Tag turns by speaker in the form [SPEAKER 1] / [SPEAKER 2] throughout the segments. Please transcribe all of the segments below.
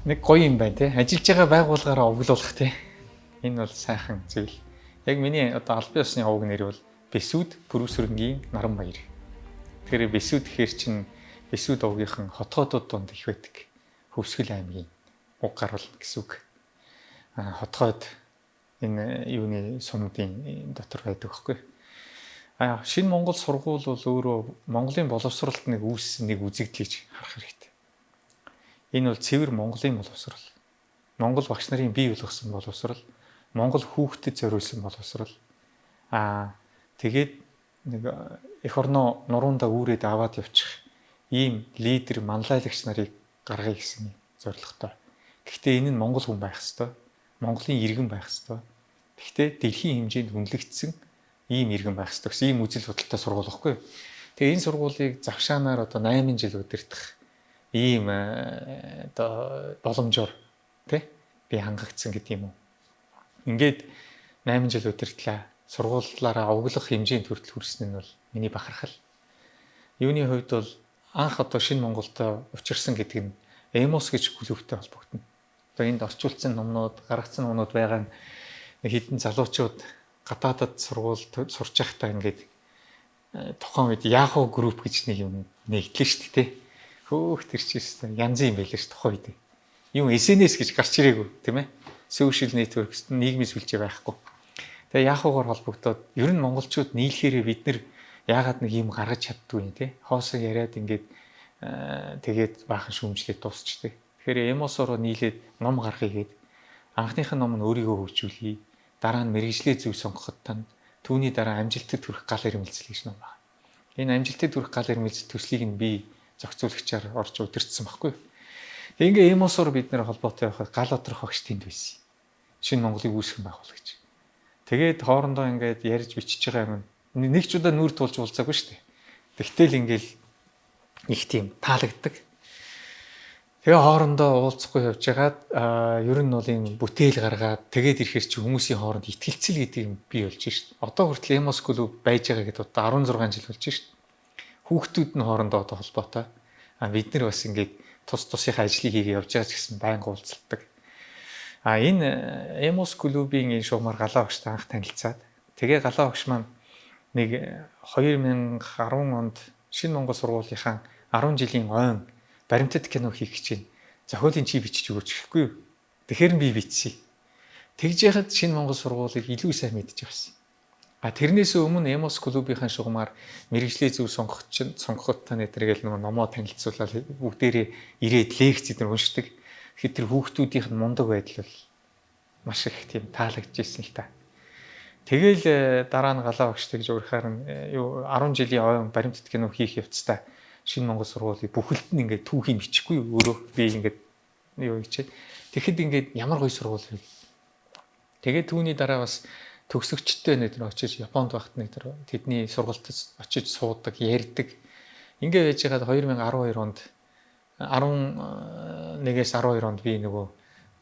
[SPEAKER 1] Нэг гоё юм байна те. Ажиллаж байгаа байгууллагаараа оглуулах те. Энэ бол сайхан зүйл. Яг миний одоо албан ёсны овог нэр бол Бэсүүд Пүрүсрэнгийн Наранбаяр. Тэгэхээр Бэсүүд гэхэр чинь Бэсүүд овгийнхан хотгоодууд донд их байдаг. Хөвсгөл аймгийн уг гарвал гэсэн үг. Хотгоод энэ юуны сумдын дотор байдаг байхгүй. Шинэ Монгол сургууль бол өөрөө Монголын боловсролд нэг үүссэн нэг үзэгдлийг харах хэрэгтэй. Энэ бол цэвэр Монголын боловсрол. Монгол багш нарын бий болгосон боловсрол, Монгол хүүхдэд зориулсан боловсрол. Тэгээд нэг эх орноо нуруунда үүрээд аваад явчих ийм лидер, манлайлагч нарыг гаргая гэсэн зорилготой. Гэхдээ энэ нь Монгол хүн байх ёстой. Монголын иргэн байх ёстой. Гэхдээ дэлхийн хэмжээнд үнэлэгдсэн ийм иргэн байх ёстой гэсэн ийм үзэл бодолтой сургууль байхгүй. Тэгээ энэ сургуулийг завшаанаар одоо 8 жил удирдах ийм одоо боломжоор тий би хангагдсан гэдэг юм уу. Ингээд 8 жил удирдлаа. Сургуулиараа овоглох хэмжээнд хүртэл хүрсэн нь бол миний бахархал. Юуны хувьд бол анх одоо шинэ Монголд учирсан гэдэг нь Эмос гэж клубтэй холбогдно. Одоо энд орчуулсан номнууд, гаргацсан номнууд байгаа нь хэдэн залуучууд гадаадад сургуульд сурч байхдаа ингээд тухайн үед Yahoo Group гэж нэг юм нэгтлээ шүү дээ. Хөөх тэр чинь янзын юм байлаа ш тухайн үед. Юм SNS гэж гарч ирээгүй тийм ээ. Social network нийгмийн сүлжээ байхгүй. Тэгээ Yahoo-гоор холбогдоод ер нь монголчууд нийлэхээрээ бид нэр яагаад нэг юм гаргаж чаддгүй юм те. Хоосоо яриад ингээд тэгээд баахан шүүмжлээд дуусчдаг. Тэгэхээр Эмосороо нийлээд ном гаргахыг гээд анхных нь ном нь өөрийгөө хөгжүүлье. Дараа нь мэрэгжлээ зөв сонгоход тань түүний дараа амжилтад хүрэх гал ирмэлцэл гэж ном байна. Энэ амжилтад хүрэх гал ирмэлцэл төслийг нь би зохицуулагчаар орж удирдсан байхгүй. Тэгээ ингээ Эмосоор бид нэр холбоотой байхад гал отрох багш тэнд байсан. Шинэ Монголыг үүсгэн байгуул гэж. Тэгээд хоорондоо ингээд ярьж бичиж байгаа юм. Нэг ч удаа нүур тулж уулзаагүй шүү дээ. Тэгтэл ингээл их тийм таалагддаг. Тэгээ хоорондоо уулзахгүй явж байгаад ер нь бол энэ бүтээл гаргаад тэгээд ирэхэр чи хүмүүсийн хооронд итгэлцэл гэдэг юм бий болж шít. Одоо хүртэл Эмос клуб байж байгаа гэдээ одоо 16 жил болж шít. Хүүхдүүд нь хоорондоо одоо холбоотой. Бид нар бас ингээд тус тусынхаа ажлыг хийгээ явж байгаа ч гэсэн байнга уулзалдаг. Энэ Эмос клубийн энэ шугамар галаа багштай анх танилцаад тэгээ галаа багш маань нэг 2010 онд шинэ Монгол сургуулийнхаа 10 жилийн ойн баримтат кино хийх гэж байна. Зохиолын чи бичиж өгөөч гэхгүй юу. Тэгэхээр би бичсэн. Тэгж яхад шинэ Монгол сургуулийг илүү сайн мэдж авсан. Тэрнээс өмнө Эмос клубийнхаа шугамар мэрэгжлээ зөв сонгоход та нэтэргээл нөгөө номоо танилцуулаад бүгдээрээ ирээд лекц эдэр уншдаг. Тэгэхээр тэр хүүхдүүдийнх нь мундаг байдал бол маш их тийм таалагдчихсэн л та. Тэгэл дараа нь галаа багштай гэж уурхаар нь 10 жилийн ойн баримтат кино хийх явцдаа шинэ Монгол сургуулийг бүхэлд нь ингээд түүхийг бичихгүй өөрөө би ингээд юу хийчээ. Тэгэхэд ингээд ямар гоё сургууль вэ. Тэгээд түүний дараа бас төгсөгчтэй нэтэр очиж Японд байхад нэтэр тэдний сургуульд очиж суудаг, ярьдаг. Ингээ байж байгаад 2012 онд 11-ээс 12 онд би нөгөө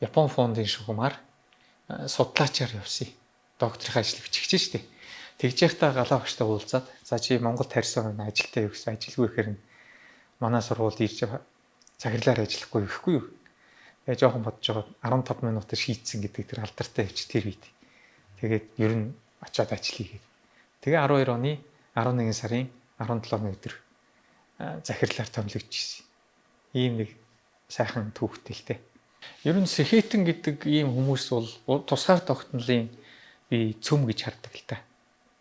[SPEAKER 1] Япон фондын шугамар судлаачаар явсан. Докторийн ажил бичих гэж штэ. Тэгж яхтаа галаа багштай уулзаад за чи Монгол тарьсан ажилтаа юу гэсэн ажилгүй гэхээр манай сургуульд ирж захирлаар ажиллахгүй гэхгүй юу. Тэгээ жоохон бодож байгаа 15 минутаар шийдсэн гэдэг тэр алдартай явчих тэр үед. Тэгээд ер нь очиод ажил хийгээд. Тэгээ 12 оны 11 сарын 17-ны өдөр захирлаар томилогдчихсэн. Ийм нэг сайхан түүхтэй. Ер нь Сэхэтэн гэдэг ийм хүмүүс бол тусгаар тогтнолын би цөм гэж хардаг л та.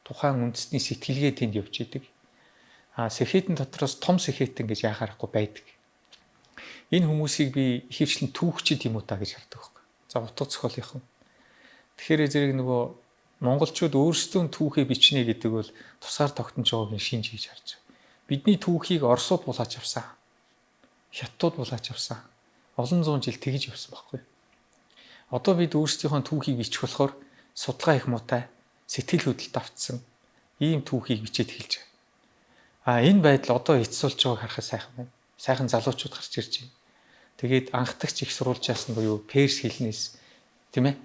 [SPEAKER 1] Тухайн үндэсний сэтгэлгээ тэнд явж идэг. Сэхэтэн дотроос том Сэхэтэн гэж яхаарахгүй байдаг. Энэ хүмүүсийг би ихэвчлэн түүхчид юм уу та гэж хардаг байхгүй. За утга зохиолынхан. Тэгэхээр зэрэг нөгөө монголчууд өөрсдөө түүхээ бичнэ гэдэг бол тусгаар тогтнож байгааг нь шинж хийж харж байгаа. Бидний түүхийг Оросууд булаач авсан. Хятадууд булаач авсан. Олон зуун жил тэгж явсан байхгүй. Одоо бид өөрсдийнхөө түүхийг бичих болохоор судалгаа их муутай, сэтгэл хөдлөлт автсан ийм түүхийг бичээд эхэлж байгаа. Энэ байдал одоо эцсүүлж байгааг харахад сайхан байна. Сайхан залуучууд гарч ирж байна. Тэгээд анхдагч их сурвалжаас нь буюу перс хэлнээс тийм ээ.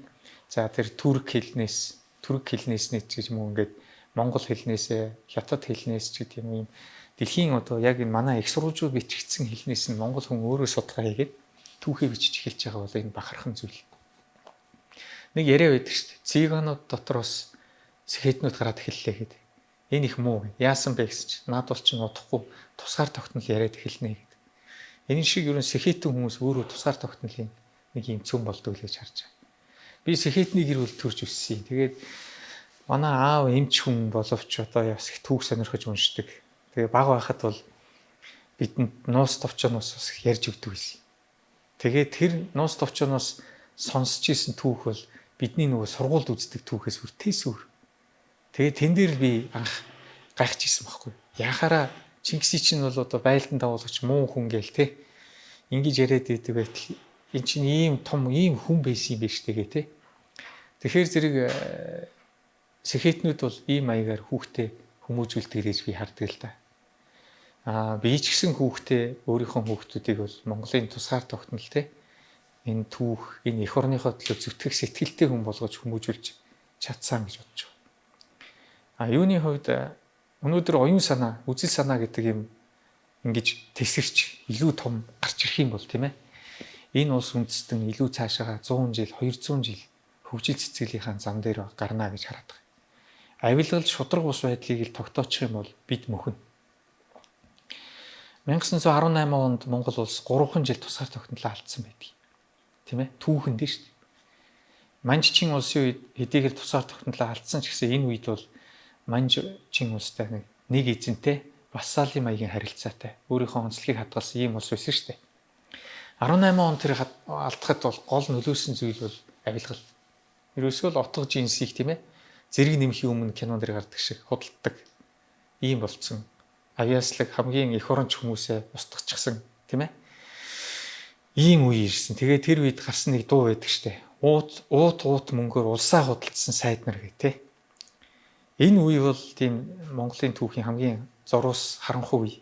[SPEAKER 1] За тэр түрк хэлнээс нэг ч юм уу ингээд монгол хэлнээс, хятад хэлнээс ч гэдэг юм дэлхийн одоо яг энэ манай их сурвалжууд бичигдсэн хэлнээс нь монгол хүн өөрөө судалгаа хийгээд түүхээ бичиж эхэлж байгаа бол энэ бахархан зүйл. Нэг яриа байдаг шүү дээ. Цыганууд дотроос сэхэтнүүд гараад эхэллээ гэдэг. Энэ их муу. Яасан бэ гэсэн чинь наад бол чинь удахгүй тусгаар тогтнол яриад эхэлнэ гэдэг. Энэ шиг ерөн сэхэтэн хүмүүс өөрөө тусгаар тогтнолын нэг юм цөм болдог л гэж харж байгаа. Би сэхэтний гэр бүл төрж өссөн. Тэгээд манай аав эмч хүн боловч одоо яс их түүх сонирхож уншдаг. Тэгээ баг байхад бол бидэнд нуус товчоноос бас ярьж өгдөг байсан. Тэгээд тэр нуус товчоноос сонсч исэн түүх бол бидний нөгөө сургуульд үздэг түүхээс үртээс өөр. Тэгээд тэн дээр би анх гайхаж исэн байхгүй. Яхаараа Чингисийн чинь бол одоо байлдан дагуулагч муу хүн гээл те. Ингэж яриад идэг байтал энэ чинь ийм том ийм хүн байсан юм биш тэгээ те. Тэгэхээр зэрэг сэхэтнүүд бол ийм маягаар хүүхдээ хүмүүжүүлдэг гэж би хардаг л да. Би ч гэсэн хүүхдээ өөрийнхөө хүүхдүүдийг бол Монголын тусгаар тогтнол те. Энэ түүх, энэ эх орныхоо төлөө зүтгэх сэтгэлтэй хүн болгож хүмүүжүүлж чадсан гэж бодож байна. Юуны хувьд өнөөдөр оюун санаа, үзэл санаа гэдэг юм ингэж тесгэрч илүү том гарч ирэх юм бол тийм ээ. Энэ улс үндэстэн илүү цаашаа 100 жил, 200 жил хөгжил цэцгэлийнхаа зам дээр гарна гэж хараад байгаа. Авилгалж шудраг бус байдлыг л тогтоочих юм бол бид мөхнө. 1918 онд Монгол улс 3 жил тусгаар тогтнолоо алдсан байдаг. Тийм ээ? Түүхэнд дээ шүү дээ. Манжчин улсын үед хэдийгээр тусгаар тогтнолоо алдсан ч гэсэн энэ үед бол Манжчин улстай нэг эзэнтэй вассалын маягийн харилцаатай өөрийнхөө онцлогийг хадгалсан ийм улс байсан шүү дээ. 18 он тэр алдахад бол гол нөлөөсөн зүйл бол авилгал. Ерөөсөө л утга жинсийг тийм ээ зэрэг нэмхийн өмнө кинон дэр гардаг шиг худалдаг ийм болцсон. Авиаслаг хамгийн их оронч хүмүүсээ устгахчихсан тийм ээ. Ийм үе ирсэн. Тэгээ тэр үед гарсан нэг дуу байдаг штэ. Уут мөнгөөр улсаа худалдсан сайд нар гэх тээ. Энэ үе бол тийм Монголын түүхийн хамгийн зурус харанхуй үе.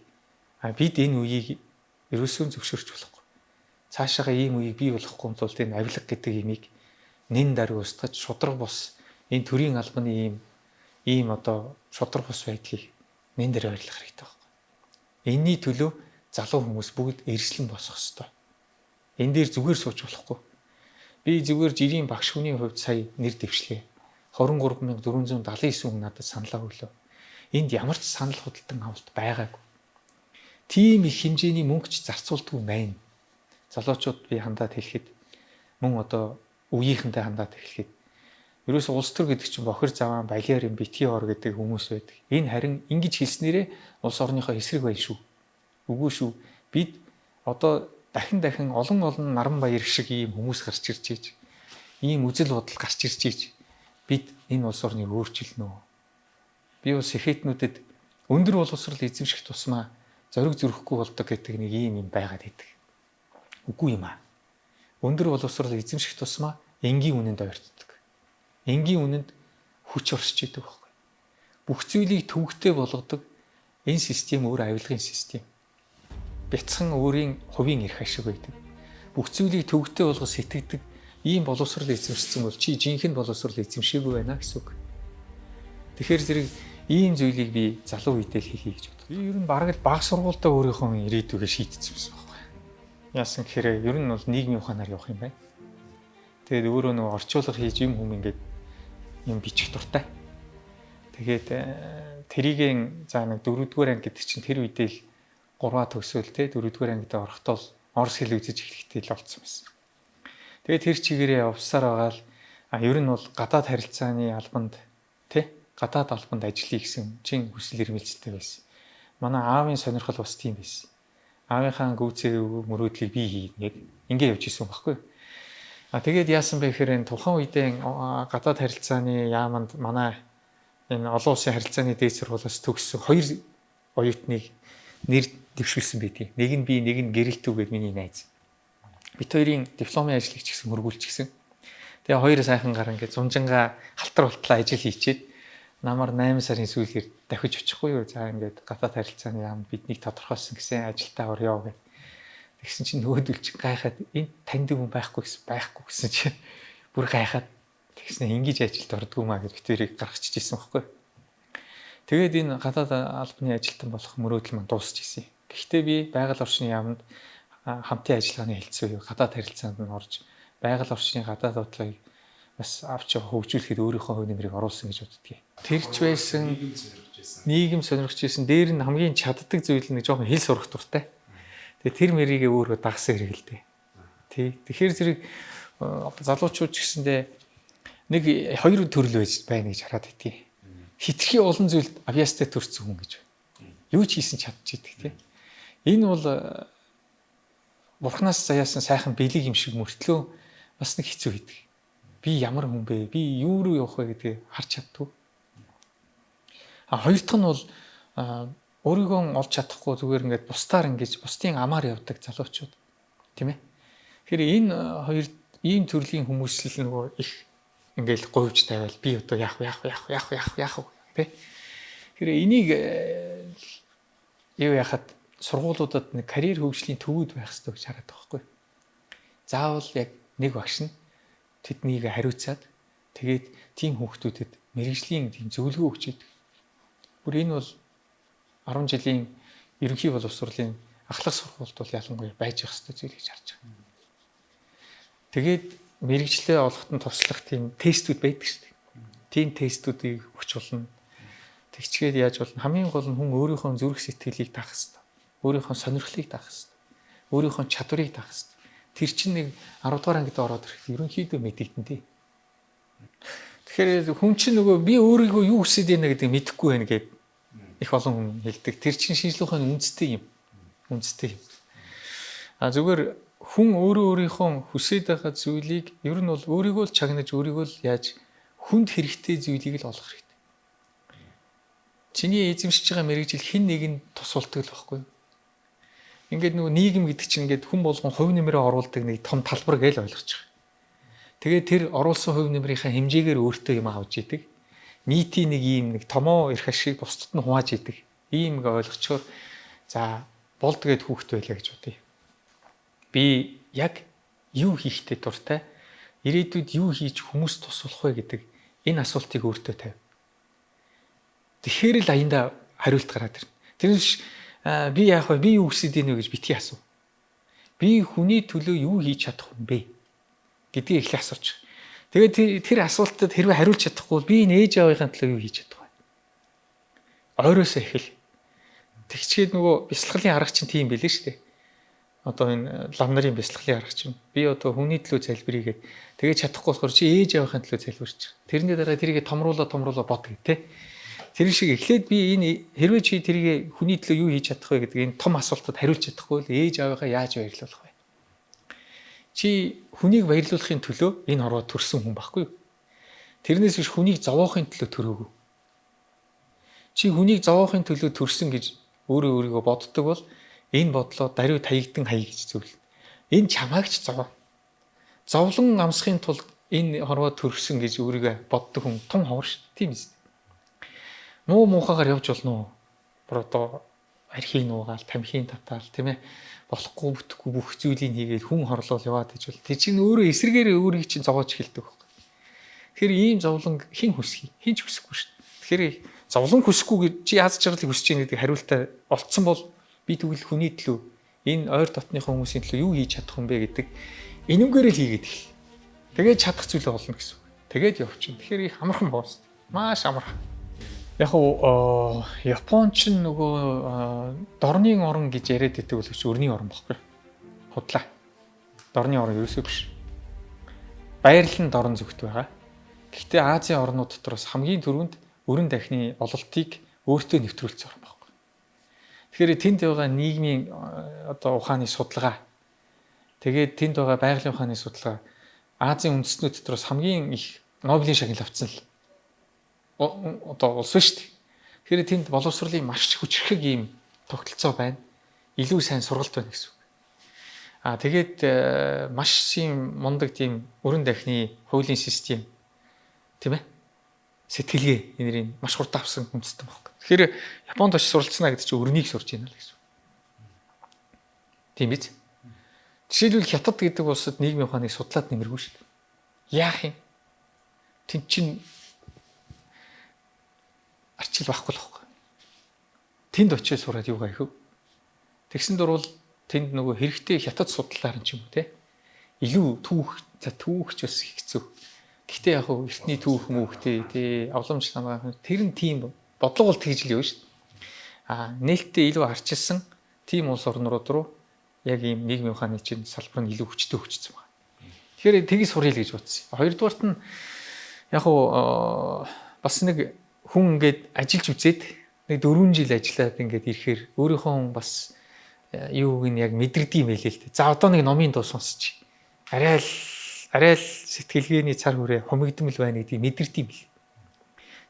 [SPEAKER 1] Бид энэ үеийг ерөөсөө зөвшөөрч болохгүй. Цаашаага ийм үеийг бий болохгүй тулд энэ авилга гэдэг имийг нэн даруй устгаж шудраг бус энэ төрийн албаны ийм одоо шудраг бус байдлыг нэн дээр ойрлох хэрэгтэй байхгүй. Энийний төлөө залуу хүмүүс бүгд эрслэн босох ёстой. Энэ дээр зүгээр сууж болохгүй. Би зүгээр жирийн багш хүний хувьд сая нэр дэвшлээ. 23479 хүн надад саналаа өглөө. Энд ямар ч санал худалдан авалт байгаагүй. Тийм их хэмжээний мөнгө ч зарцуулдаггүй байна. Залуучууд би хандаад хэлэхэд мөн одоо үеийнхэнтэй хандаад хэлэхэд ерөөсө улс төр гэдэг чинь бохир заваан балиарын битгий ор гэдэг хүмүүс байдаг. Энэ харин ингэж хэлснээрээ улс орныхоо эсрэг байна шүү. Үгүй шүү. Бид одоо дахин олон наран баяр шиг ийм хүмүүс гарч ирж ийж. Ийм үзэл бодол гарч ирж ийж. Бид энэ улс орныг өөрчилнө. Би бас сэхэтнүүдэд өндөр боловсрол эзэмших тусмаа зориг зөрөхгүй болдог гэдэг нэг ийм байгаад идэг. Үгүй юм аа. Өндөр боловсрол эзэмших тусмаа энгийн үнэнд ойртдог. Энгийн үнэнд хүч оршиж идэг байхгүй. Бүх зүйлийг төвөгтэй болгодог энэ систем өөр авилгын систем. Бяцхан өөрийн хувийн эрх ашиг байдаг. Бүх зүйлийг төвөгтэй болгож сэтгэдэг ийм боловсрол эзэмшсэн бол чи жинхэнэ боловсрол эзэмшээгүй байна гэсэн үг. Тэгэхээр зэрэг ийм зүйлийг би залуу үедээ л хийхий гэж боддог. Би ер нь бараг л бага сургуультай өөрийнхөө ирээдүгээ шийдчихсэн байхгүй. Яасан гэхээр ер нь бол нийгмийн ухаанаар явах юм байна. Тэгээд өөрөө нөгөө орчуулга хийж юм ингээд юм бичих дуртай. Тэгээд тэрийгэн за нэг 4-р анги гэдэг чинь тэр үедээ л 3-аа төгсөөл те 4-р ангид орохдоо орос хэл үзэж эхлэхтэй л болсон байсан. Тэгээд тэр чигээрээ явсаар байгаа л ер нь бол гадаад харилцааны албанд те гадаад албанд ажиллая гэсэн чин хүсэл эрмэлзэлтэй байсан. Манай аавын сонирхол бас тийм байсан. Аавынхаа гүйцээ мөрөөдлийг би хийнэ яг ингэ явж исэн байхгүй. Тэгээд яасан бэ гэхээр энэ тухайн үедээ гадаад харилцааны яаманд манай энэ олон улсын харилцааны дээд сургуулиас төгссөн 2 оюутныг нэр дэвшүүлсэн байдгийг. Нэг нь би, нэг нь гэрэлтүү гэдэг миний найз. Бид хоёрын дипломын ажлыг ч гэсэн хөргүүлчихсэн. Тэгээ хоёр сайхан гар ингээд зунжингаа халтар болтлоо ажил хийчихэд намар 8 сарын сүүлээр дахиж очихгүй юу. За ингээд гадаад харилцааны яам биднийг тодорхойлсон гэсэн ажилдаа орё гэх. Тэгсэн чинь нөгөөдөл чинь гайхаад энэ танд хүн байхгүй гэсэн чинь бүр гайхаад тэгснэ ингэж ажилд ордгоо маа гэж бид тэрийг гаргачихж ирсэн байхгүй. Тэгээд энэ гадаад албаны ажилтан болох мөрөөдөл маань дуусч ирсэн. Гэхдээ би байгаль орчны яамд хамтын ажиллагааны хэлтсүү юу гадаад харилцаанд нь орж байгаль орчны гадаад бодлогыг бас авч хөгжүүлэхэд өөрийнхөө хувь нэмрийг оруулсан гэж боддгийг. Тэрч байсан нийгэм сонирхож байсан дээр нь хамгийн чаддаг зүйл нь жоохон хэл сурах дуртай. Тэгээ тэр мэрийгээ өөрөө дагсан хэрэгэлдэг. Тий. Тэгэхээр зэрэг залуучууд ч гэсэндээ нэг хоёр төрөл байж байна гэж хараад байдгийг. Хитрхи олон зүйлд авьяастай төрсөн хүн гэж байна. Юу ч хийсэн чадчихийдэг тий. Энэ бол бурхнаас заяасан сайхан бэлэг юм шиг мөртлөө бас нэг хэцүү хийдэг. Би ямар хүн бэ? Би юу руу явах вэ гэдгийг харж чаддгүй. Хоёр дахь нь бол өөрийгөө олж чадахгүй зүгээр ингээд бусдаар ингэж бусдын амаар явдаг залуучууд тийм ээ. Тэгэхээр энэ хоёр ийм төрлийн хүмүүсл нөгөө их ингээл говьж тавиал би одоо яах вэ тий. Тэгэхээр энийг юу яхад сургуулиудад нэг карьер хөгжлийн төвүүд байх хэрэгтэй гэж хараад байгаа байхгүй. Заавал яг нэг багш нь тэднийг хариуцаад тэгээд тийм хүүхдүүдэд мэрэгжлийн тийм зөвлөгөө өгч идэг. Бүр энэ бол 10 жилийн ерөнхий боловсролын ахлах сургуульд бол ялангуяа байж явах хэрэгтэй зүйл гэж харж байгаа. Тэгээд мэрэгчлээ олоход нь туслах тийм тестүүд байдаг шүү дээ. Тийм тестүүдийг өгч болно. Тэгчгээд яаж болно? Хамгийн гол нь хүн өөрийнхөө зүрх сэтгэлийг даах хэрэгтэй. Өөрийнхөө сонирхлыг даах хэрэгтэй. Өөрийнхөө чадварыг даах хэрэгтэй. Тэр чинь нэг 10 дугаар ангид ороод ирэхэд ерөнхийдөө мэдэгдэн тий. Тэгэхээр хүн чинь нөгөө би өөрийгөө юу хүсэж байна гэдэг мэдэхгүй байна гэдэг их олон хүн хэлдэг. Тэр чинь шинжлэх ухааны үндэстэй юм. Үндэстэй юм. Зүгээр хүн өөрийнхөө хүсэж байгаа зүйлийг ер нь бол өөрийгөө л чагнаж өөрийгөө л яаж хүнд хэрэгтэй зүйлийг л олох хэрэгтэй. Чиний эзэмшиж байгаа мэрэгжил хэн нэгэнд тусалдаг л байхгүй юу? Ингээд нөгөө нийгэм гэдэг чинь ингээд хүн болгон хувь нэмрээ оруулдаг нэг том талбар гэж ойлгож байгаа. Тэгээд тэр оруулсан хувь нэмрийнхаа хэмжээгээр өөртөө юм авч идэг. Нийтийн нэг ийм нэг томоо эрх ашиг бусдад нь хувааж идэг. Ийм ингээ ойлгочоор за болдгээд хүүхэд байлаа гэж бодъё. Би яг юу хийхтэй дуртай? Ирээдүйд юу хийж хүмүүст тусалах вэ гэдэг энэ асуултыг өөртөө тавь. Тэгэхээр л аяндаа хариулт гараад ирнэ. Тэрнээс би яах вэ? Би юу хүсэж байна вэ гэж битгий асуу. Би хүний төлөө юу хийж чадах юм бэ гэдгийг эхлээ асууж. Тэгээд тэр асуултад хэрвээ хариулж чадахгүй би энэ ээж аавынхаа төлөө юу хийж чадах вэ? Ойроосоо эхэл. Тэгчгээд нөгөө бясалгалын арга чинь тийм байлээ шүү дээ. Одоо энэ лам нарын бясалгалын арга чинь би одоо хүний төлөө залбирийгээд тэгээд чадахгүй болохоор чи ээж аавынхаа төлөө залбирч. Тэрний дараа тэрийг томруулаа бод гэ тэ. Тэр шиг эхлээд би энэ хэрвээ чи тэрийг хүний төлөө юу хийж чадах вэ гэдэг энэ том асуултад хариулж чадахгүй л ээж аавынхаа яаж баярлуулах вэ? Чи хүнийг баярлуулахын төлөө энэ ороод төрсөн хүн байхгүй юу? Тэрнээс биш хүнийг зовоохын төлөө төрөөгүй. Чи хүнийг зовоохын төлөө төрсөн гэж өөрийгөө боддог бол энэ бодлоо даруй таягдан хаяа гэж зөвлөв. Энэ чамайг ч зовоо. Зовлон амсахын тулд энэ хорвоо төрсөн гэж өөрийгөө боддог хүн том ховор шүү. Тийм биз? Муу муухагаар явж болно уу? Бүр одоо архийн нуугаал, тамхин татаал тийм ээ. Болохгүй бүтэхгүй бүх зүйлийг хийгээд хүн хорлол яваад гэж бол тэр чинь өөрөө эсрэгээр өөрийг чинь зовоож эхэлдэг байхгүй. Тэгэхээр ийм зовлон хэн хүсхий? Хэн ч хүсэхгүй шүү. Тэгэхээр зовлон хүсэхгүй гэж чи яаж чаргалыг хүсэж байгаа гэдэг хариултаа олцсон бол би тэгвэл хүний төлөө энэ ойр дотныхоо хүмүүсийн төлөө юу хийж чадах юм бэ гэдэг энэмгээр л хийгээд эхэл. Тэгээд чадах зүйлээ олно гэсэн үг. Тэгээд явчихна. Тэгэхээр их амархан боос. Маш амархан. Яг уу Япон ч нөгөө дорны орн гэж яриад байдаг бол өрний орн баггүй. Худлаа. Дорны орн ерөөсөө биш. Баярлан дорн зүгт байгаа. Гэхдээ Азийн орнууд дотроос хамгийн түрүүнд өрн дахны ололтыг өөртөө нэвтрүүлсэн орн баггүй. Тэгэхээр тэнд байгаа нийгмийн одоо ухааны судалгаа тэгээд тэнд байгаа байгалийн ухааны судалгаа Азийн үндэстнүүд дотроос хамгийн их Нобелийн шагнал авсан л одоо улс шүү дээ. Тэгэхээр тэнд боловсролын маш хүчрхэг ийм тогтолцоо байна. Илүү сайн сургалт байна гэсэн үг. Тэгээд маш ийм мундаг тийм өрн дахны хуулийн систем тийм ээ. Сэтгэлгээ энэрийн маш хурдан авсан хүнстэй байхгүй. Тэгэхээр Японд очиж суралцсана гэдэг чинь өрнийг сурж байна л гэсэн үг. Тийм биз? Жишээлбэл Хятад гэдэг улсад нийгмийн ухааныг судлаад нэмэргүй шүү дээ. Яах юм? Тэнд чинь арчил байхгүй л байхгүй. Тэнд очиж сураад юу гайх вэ? Тэгсэн дурвал тэнд нөгөө хэрэгтэй хятад судлаар ч юм уу те. Илүү түүхч бас хэцүү. Гэхдээ яг хөө эртний түүх мөвхтэй тий авламж намаа тэр нь тийм бодлого бол тэгж л юу шүү дээ. Нээлттэй илүү арчилсан тийм улс орнууд руу яг ийм нийгмийн ухааны чинь салбар нь илүү хүчтэй хөгжсөн байна. Тэгэхээр тгий суръя л гэж бодсон. Хоёрдугаарт нь яг хөө бас нэг хүн ингээд ажиллаж үзээд нэг 4 жил ажиллаад ингээд ирэхээр өөрийнхөө бас юуг нь яг мэдэрдэг юм хэлээ л дээ. За одоо нэг номын дуу сонсч. Арай л сэтгэлгээний цар хүрээ хумигдмал байна гэдгийг мэдэрдэг юм бэл.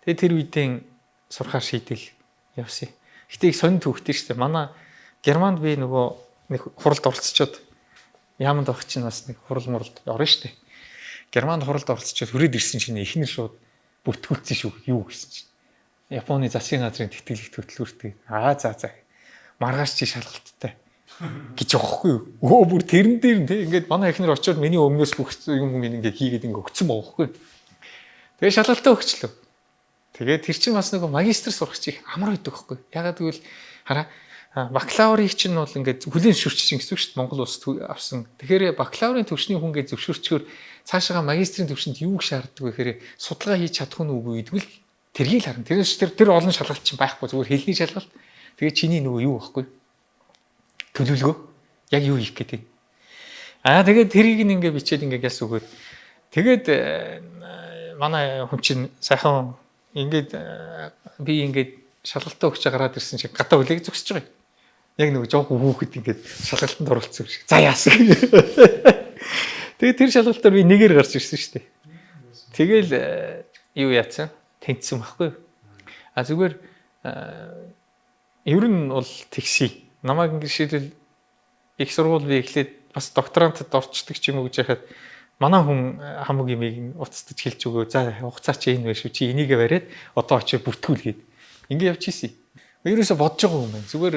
[SPEAKER 1] Тэгээ тэр үедээ сурахаар шийдэл явсан. Гэтэ их сонин төвхтэй шүү дээ. Манай Германд би нөгөө нэг хуралд оролцоод яамд авах чинь бас нэг хурал муралд орно шүү дээ. Германд хуралд оролцоод хүрээд ирсэн чинь ихнэр шууд бүтгүүлсэн шүү. Юу гэсэн чинь. Японы засгийн газрын тэтгэлэг хөтөлбөртэй. За. Маргааш чи шалгалттай гэж явахгүй юу? Бүр тэрэн дээр нь тийм ингээд манай эхнэр очиод миний өмнөөс бүх юм ингээд хийгээд ингээд өгцөн боохгүй. Тэгээ шалгалтаа өгчлөө. Тэгээ тэр чинь бас нэг магистр сурах чих амар байдаг байхгүй. Ягаад гэвэл хараа бакалаврыг чинь бол ингээд хүлээн зөвшөөрч гэсэн үг шүү дээ. Монгол улсад авсан. Тэгэхээр бакалаврын төвшний хүн ингээд зөвшөөрчгөр цаашаа магистрийн төвшөнд юу шаарддаг вэ гэхээр судалгаа хийж чадах нь үгүй гэдгүүл тэргийг л харна. Тэр олон шалгалт чинь байхгүй зүгээр хэлний шалгалт. Тэгээ чиний нөгөө юу байхгүй төлөвлөгөө яг юу хийх гэдэг. Тэгээд тэрийг ингээ бичээд ингээ ялс өгөөд тэгээд манай хүн чинь сайхан ингээд би ингээд шалгалтаа өгч гараад ирсэн шиг гадаа хүлээг зогсож байгаа юм. Яг нөгөө жоохон хүүхэд ингээд шалгалтанд оролцсон шиг. За яасан. Тэгээд тэр шалгалтаар би нэгээр гарч ирсэн шүү дээ. Тэгэл юу яатсан? Тэнцсэн байхгүй. Зүгээр ер нь бол тэгший. Намайг ингэ шийдэл их сургууль би эхлээд бас докторантад орчдөг ч юм уу гэж яхад манай хүн хамаг юмыг уцтаж хэлж өгөө. За хугацаа чи энэ байх шүү. Чи энийгээ бариад одоо очиж бүтгүүлгээд. Ингэ явж ийсэн. Ерөөсө бодож байгаа юм байна. Зүгээр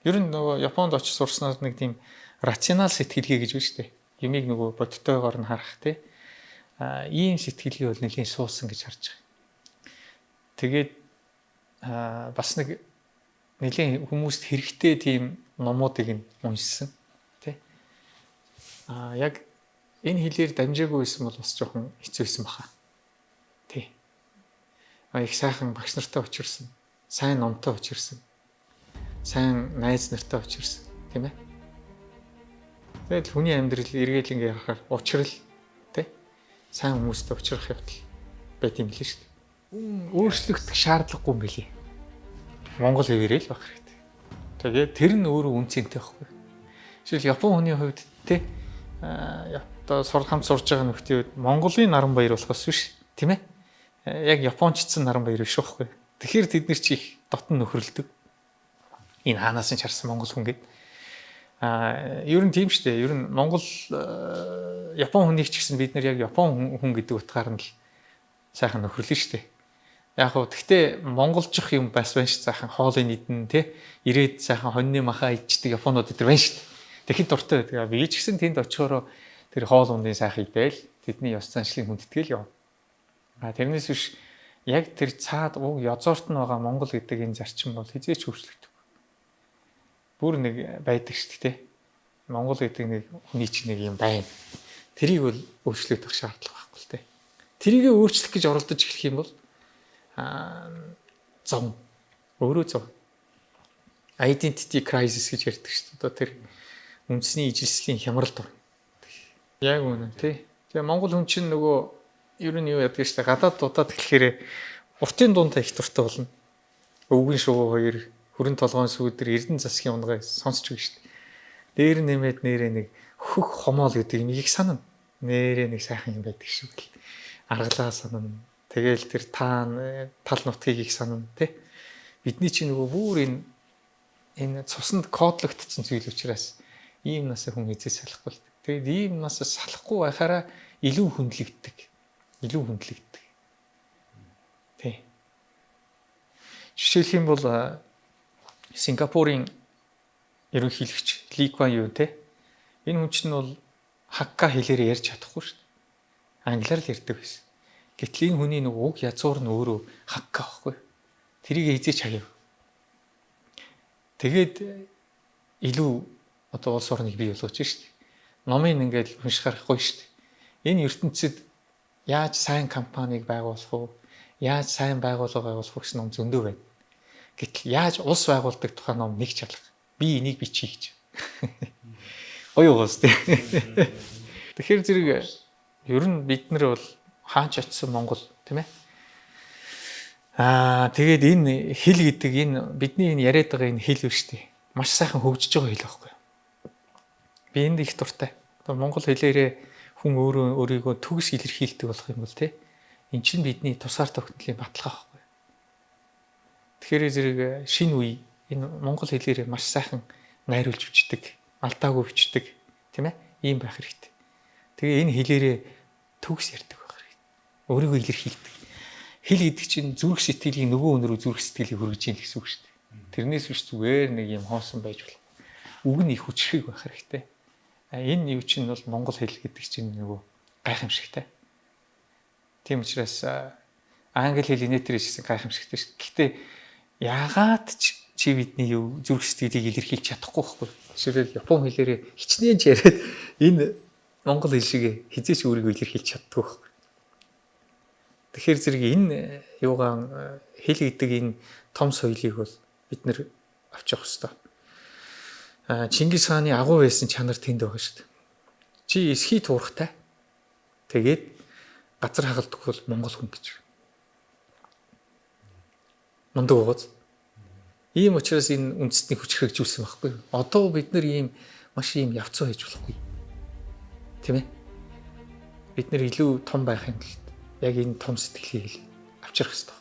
[SPEAKER 1] ер нь нөгөө Японд очиж сурснаар нэг тийм рационал сэтгэлгээ гэж байна шүү дээ. Юмыг нөгөө бодтойгоор нь харах те. Ийм сэтгэлгээ бол нэлийн суусан гэж харж байгаа. Тэгээд бас нэг нэлийн хүмүүст хэрэгтэй тийм номуудыг нь уншсан тий. Яг энэ хэлээр дамжаагүй байсан бол бас жоохон хэцүү байсан баха. Тий. Их сайхан багш нартай учирсан, сайн номтой учирсан, сайн найз нартай учирсан тийм ээ. Тэгэл хүний амьдрал эргээл ингээ харахаар учрал тий. Сайн хүмүүстэй уулзах явдал байт юм лээ шүү дээ. Өөрчлөгдөх шаардлагагүй юм билий. Монгол хэвээрээ л байх хэрэгтэй. Тэгээд тэр нь өөрөө үнцэнтэй байхгүй. Жишээл Япон хүний хувьд те одоо хамт сурж байгаа нөхдийн хувьд Монголын наран баяр болохоос биш тийм ээ. Яг Япончдсан наран баяр биш байхгүй. Тэгэхээр тэд нар чи их дотн нөхрөлдөг. Энэ хаанаас нь чарсан монгол хүн гээд. Ер нь тийм шүү дээ. Ер нь Монгол Япон хүнийг ч гэсэн бид нар яг Япон хүн гэдэг утгаар нь л сайхан нөхрлөн шүү дээ. Яг хөө гэхдээ монголжих юм бас байна шүү. Сайхан хоолын идэн те ирээд сайхан хоньны махаа идчихдэг Японууд өдр байна шүү. Тэгэхэд дуртай байдаг. Би ч гэсэн тэнд очихороо тэр хоол ундын сайхан идэл тэдний ёс заншлыг хүндэтгэл яв. Тэрнээс биш яг тэр цаад уг язуурт нь байгаа Монгол гэдэг энэ зарчим бол хизээч хөвчлөгдөв. Бүр нэг байдаг шүү дээ. Монгол гэдэг нэг хүний чинь нэг юм байна. Тэрийг бол өөрчлөгдөх шаардлага байхгүй л дээ. Тэрийг өөрчлөх гэж оролдож эхлэх юм бол зам өөрөө зам identity crisis гэж ярьдаг шүү дээ. Одоо тэр үндэсний ижилслийн хямралд орно. Яг үнэ тий. Тэгээ монгол хүн чинь нөгөө ер нь юу яадаг шүү дээ. Гадаад дуудаад эхлэхээр уртын дундаа их дуртай болно. Өвгөн шувуу хоёр хүрэн толгойн сүүдэр эрдэн засгийн унгай сонсч байгаа шүү дээ. Дээр нэмээд нэрээ нэг хөх хомоол гэдэг юм их санана. Нэрээ нэг сайхан юм байдаг шүү гэл. Аргалаа санана. Тэгэл тэр тал нутгийг их санана тий. Бидний чинь нөгөө бүр энэ цуснд кодлогдсон зүйл учраас ийм насаа хүн эзээ салахгүй л. Тэгээд ийм насаа салахгүй байхаараа илүү хүндлэгддэг. Тий. Жишээлх юм бол Сингапурын ерөнхийлөгч Ли Куан Ю те энэ хүн чинь бол хакка хэлээр ярьж чадахгүй шүү дээ. Англиар л ярьдаг байсан. Гэтэл энэ хүний нэг уг язуур нь өөрөө хакка байхгүй. Тэрийг эзэж хаяв. Тэгээд илүү одоо улс орныг бий болгож штэ. Номыг ингээд уншихаар гоё штэ. Энэ ертөнцид яаж сайн компанийг байгуулах вэ? Яаж сайн байгууллага байгуулах вэ гэсэн ном зөндөө байна. Гэтэл яаж улс байгуулдаг тухай ном нэг ч алга. Би энийг бичиж гэж. Гоё уус тий. Тэгэхээр зэрэг ер нь бид нар бол хаач очисон Монгол тийм ээ. Тэгээд энэ хэл гэдэг энэ бидний энэ яриад байгаа энэ хэл биш тий. Маш сайхан хөгжиж байгаа хэл байхгүй юу? Би энд их дуртай. Одоо монгол хэлээрээ хүн өөрөө өөрийгөө төгс илэрхийлдэг болох юм бол тий. Эн чинь бидний тусгаар тогтнолын баталгаа байхгүй юу? Тэгэхээр зэрэг шинэ үе энэ монгол хэлээрээ маш сайхан найруулж бичдэг, алдаагүй бичдэг тийм ээ? Ийм байх хэрэгтэй. Тэгээ энэ хэлээрээ төгс ярьдаг байх хэрэгтэй. Өөрийгөө илэрхийлдэг. Хэл гэдэг чинь зүрх сэтгэлийг нөгөө өнөрөө зүрх сэтгэлийг хөргөж ийн гэсэн үг шүү дээ. Тэрнээс биш зүгээр нэг юм хоосон байж болох. Үг нь их хүчрхэг байх хэрэгтэй. Энэ юу чинь бол монгол хэл гэдэг чинь нөгөө гайхамшигтай. Тийм учраас англи хэл инээтрээ гэсэн гайхамшигтай шүү. Гэхдээ яагаад чи бидний юу зүрх сэтгэлийг илэрхийлж чадахгүй байхгүй. Жишээлбэл япон хэлээрээ хичнээн ч яриад энэ монгол хэл шиг хизээч өөрийгөө илэрхийлж чаддгүй байхгүй. Тэгэхээр зэрэг энэ юугаан хэл гэдэг энэ том соёлыг бол бид нэр авч явах хэрэгтэй. Чингис хааны агуу байсан чанар тэнд байгаа шүү дээ. Чи эсхий туурахтай. Тэгээд газар хагалдаг бол монгол хүн гэж. Мундаг ууз. Ийм учраас энэ үндэстний хүч хэрэгжүүлсэн байхгүй юу? Одоо бид нар ийм маш ийм явцсан хийж болохгүй. Тийм ээ? Бид нар илүү том байхын тулд яг энэ том сэтгэлийг авчрах хэрэгтэй.